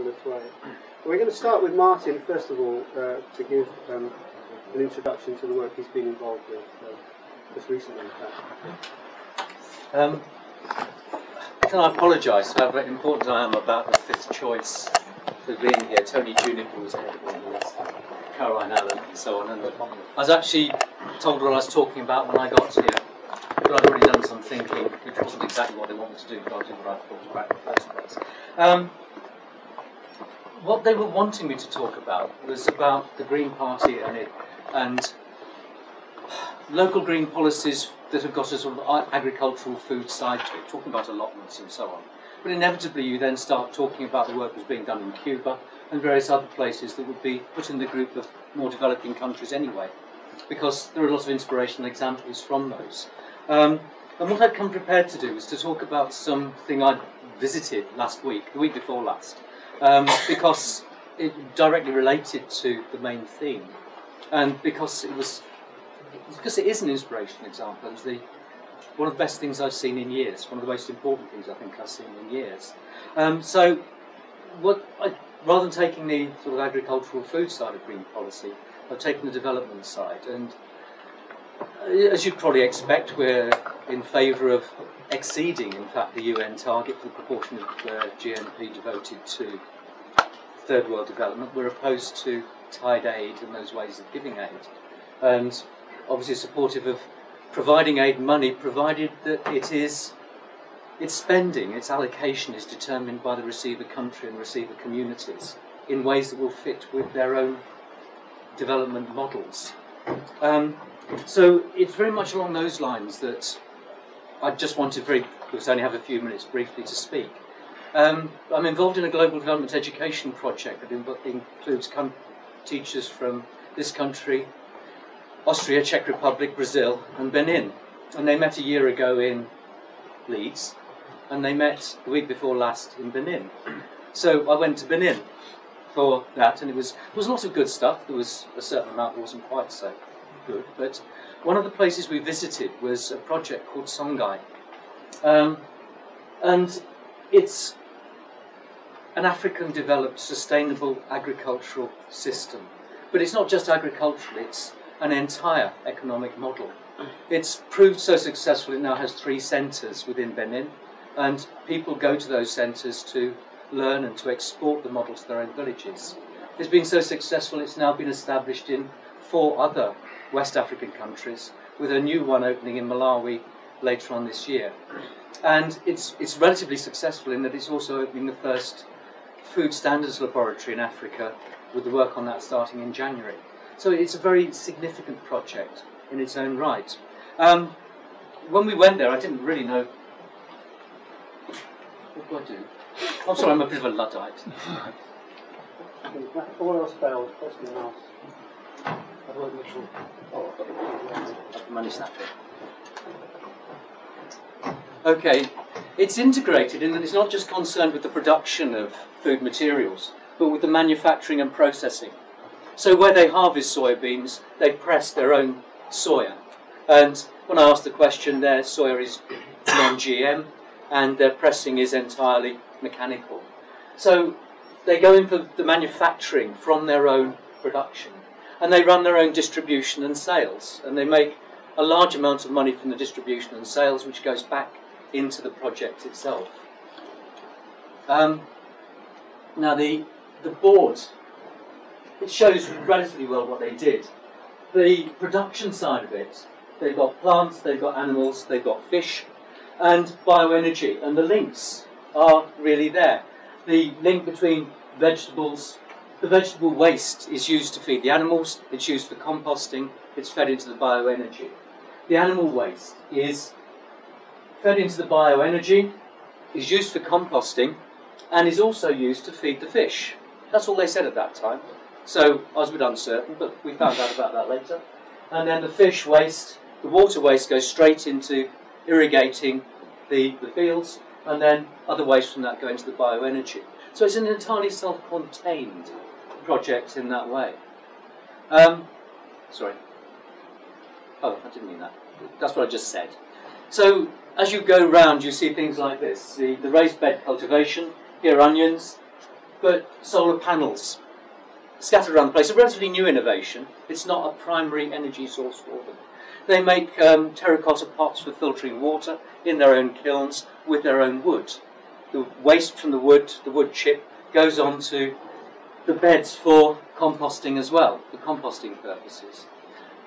this way. We're going to start with Martin, first of all, to give an introduction to the work he's been involved with just recently, in fact. Can I apologise for how very important I am about the fifth choice for being here. Tony Juniper was ahead of me on this, Caroline Allen and so on. And I was actually told what I was talking about when I got here, but I'd already done some thinking, which wasn't exactly what they wanted to do, but I did what I thought was right in the first place. What they were wanting me to talk about was about the Green Party and local green policies that have got a sort of agricultural food side to it, talking about allotments and so on. But inevitably you then start talking about the work that's being done in Cuba and various other places that would be put in the group of more developing countries anyway, because there are lots of inspirational examples from those. And what I'd come prepared to do was to talk about something I'd visited last week, the week before last, because it directly related to the main theme, and because it is an inspirational example. It was one of the best things I've seen in years, one of the most important things I think I've seen in years. So, rather than taking the sort of agricultural food side of green policy, I've taken the development side, and as you'd probably expect, we're in favour of exceeding, in fact, the UN target for the proportion of GNP devoted to third world development. We're opposed to tied aid and those ways of giving aid, and obviously supportive of providing aid money, provided that its spending, its allocation is determined by the receiver country and receiver communities in ways that will fit with their own development models. So it's very much along those lines that I just wanted because I only have a few minutes briefly to speak. I'm involved in a global development education project that includes teachers from this country, Austria, Czech Republic, Brazil and Benin. And they met a year ago in Leeds, and they met the week before last in Benin. So I went to Benin for that, and there was a lot of good stuff. There was a certain amount that wasn't quite so good, but one of the places we visited was a project called Songhai. And it's an African developed sustainable agricultural system. But it's not just agricultural, it's an entire economic model. It's proved so successful it now has 3 centres within Benin, and people go to those centres to learn and to export the model to their own villages. It's been so successful it's now been established in 4 other West African countries, with a new one opening in Malawi later on this year. And it's relatively successful in that it's also opening the first food standards laboratory in Africa, with the work on that starting in January. So it's a very significant project in its own right. When we went there, I didn't really know. What do I do? I'm sorry, I'm a bit of a Luddite. All else fails, question else. I can manage that bit. Okay, it's integrated in that it's not just concerned with the production of food materials, but with the manufacturing and processing. So where they harvest soybeans, they press their own soya. And when I asked the question, their soya is non-GM, and their pressing is entirely mechanical. So they go in for the manufacturing from their own production, and they run their own distribution and sales, and they make a large amount of money from the distribution and sales, which goes back into the project itself. Now the board, it shows relatively well what they did. The production side of it, they've got plants, they've got animals, they've got fish, and bioenergy, and the links are really there. The link between vegetables, the vegetable waste is used to feed the animals, it's used for composting, it's fed into the bioenergy. The animal waste is fed into the bioenergy, is used for composting, and is also used to feed the fish. That's all they said at that time. So I was a bit uncertain, but we found out about that later. And then the fish waste, the water waste goes straight into irrigating the fields, and then other waste from that go into the bioenergy. So it's an entirely self-contained project in that way. Sorry. Oh, I didn't mean that. That's what I just said. So as you go round, you see things like this. The raised bed cultivation, here onions, but solar panels scattered around the place. A relatively new innovation. It's not a primary energy source for them. They make terracotta pots for filtering water in their own kilns with their own wood. The waste from the wood chip, goes on to the beds for composting as well, for composting purposes.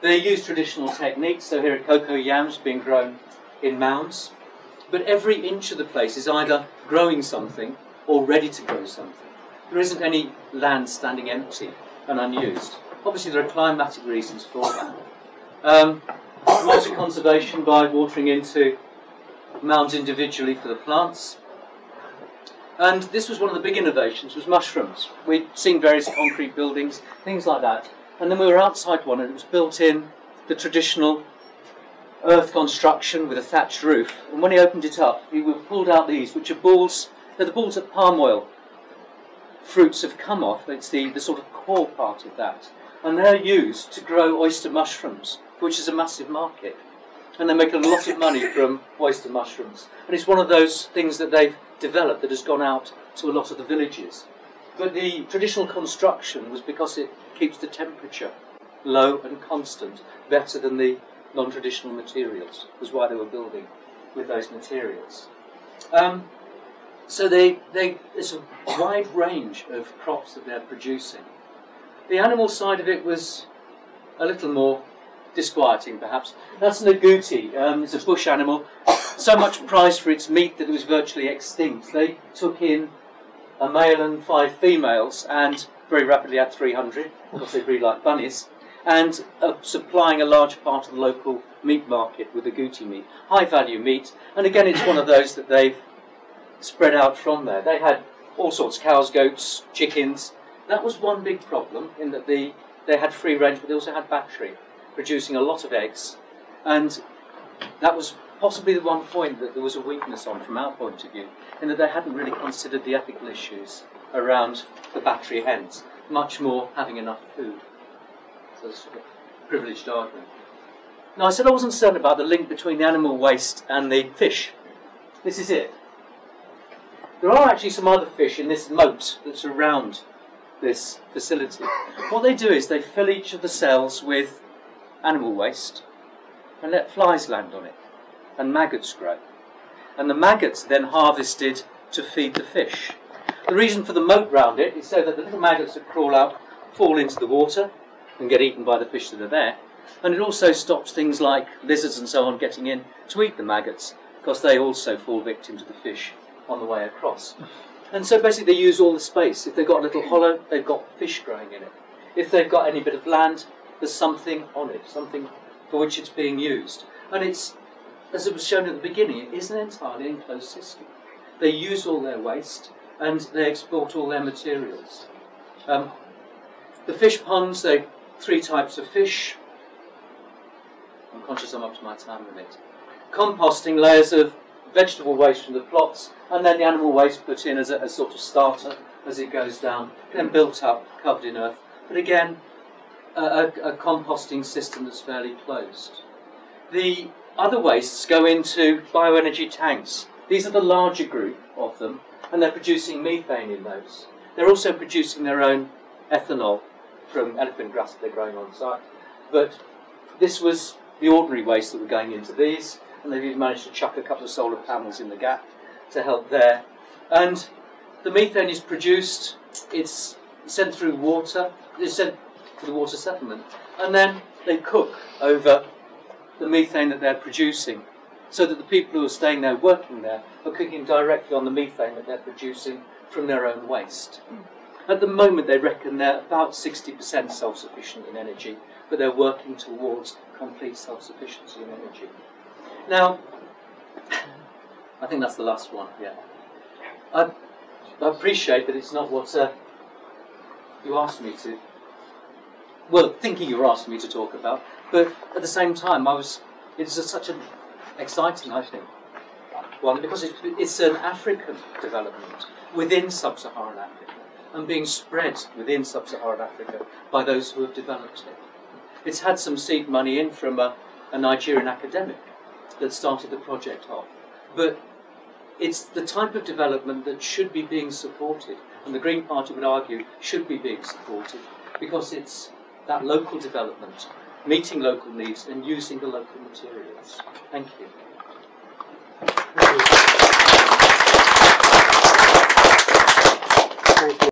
They use traditional techniques, so here are cocoa yams being grown in mounds, but every inch of the place is either growing something or ready to grow something. There isn't any land standing empty and unused. Obviously there are climatic reasons for that. Water conservation by watering into mounds individually for the plants. And this was one of the big innovations, was mushrooms. We'd seen various concrete buildings, things like that. And then we were outside one and it was built in the traditional earth construction with a thatched roof. And when he opened it up, he pulled out these, which are balls, they're the balls that palm oil fruits have come off. It's the sort of core part of that. And they're used to grow oyster mushrooms, which is a massive market. And they make a lot of money from oyster mushrooms. And it's one of those things that they've developed that has gone out to a lot of the villages. But the traditional construction was because it keeps the temperature low and constant, better than the non-traditional materials, was why they were building with those materials. So there's a wide range of crops that they're producing. The animal side of it was a little more disquieting, perhaps. That's an agouti. It's a bush animal. So much prized for its meat that it was virtually extinct. They took in a male and 5 females and very rapidly had 300, because they breed like bunnies, and supplying a large part of the local meat market with agouti meat. High value meat, and again it's one of those that they've spread out from there. They had all sorts, cows, goats, chickens. That was one big problem, in that they had free range, but they also had battery, producing a lot of eggs, and that was possibly the one point that there was a weakness on from our point of view, in that they hadn't really considered the ethical issues around the battery hens, much more having enough food. So it's sort of a privileged argument. Now I said I wasn't certain about the link between the animal waste and the fish. This is it. There are actually some other fish in this moat that's around this facility. What they do is they fill each of the cells with animal waste and let flies land on it, and maggots grow. And the maggots are then harvested to feed the fish. The reason for the moat round it is so that the little maggots that crawl out fall into the water and get eaten by the fish that are there. And it also stops things like lizards and so on getting in to eat the maggots, because they also fall victim to the fish on the way across. And so basically they use all the space. If they've got a little hollow, they've got fish growing in it. If they've got any bit of land, there's something on it, something for which it's being used. And it's, as it was shown at the beginning, it is an entirely enclosed system. They use all their waste and they export all their materials. The fish ponds, there are 3 types of fish. I'm conscious I'm up to my time limit. Composting, layers of vegetable waste from the plots, and then the animal waste put in as a sort of starter as it goes down, then built up, covered in earth. But again, a composting system that's fairly closed. The other wastes go into bioenergy tanks. These are the larger group of them, and they're producing methane in those. They're also producing their own ethanol from elephant grass that they're growing on site. But this was the ordinary waste that were going into these, and they've even managed to chuck a couple of solar panels in the gap to help there. And the methane is produced, it's sent through water, it's sent to the water settlement, and then they cook over the methane that they're producing, so that the people who are staying there, working there, are cooking directly on the methane that they're producing from their own waste. At the moment they reckon they're about 60% self-sufficient in energy, but they're working towards complete self-sufficiency in energy. Now, I think that's the last one, yeah. I appreciate that it's not what you asked me to, well, thinking you were asking me to talk about, but at the same time, it's such an exciting, I think, one, because it's an African development within Sub-Saharan Africa, and being spread within Sub-Saharan Africa by those who have developed it. It's had some seed money in from a Nigerian academic that started the project off, but it's the type of development that should be being supported and the Green Party would argue should be being supported because it's that local development, meeting local needs and using the local materials. Thank you.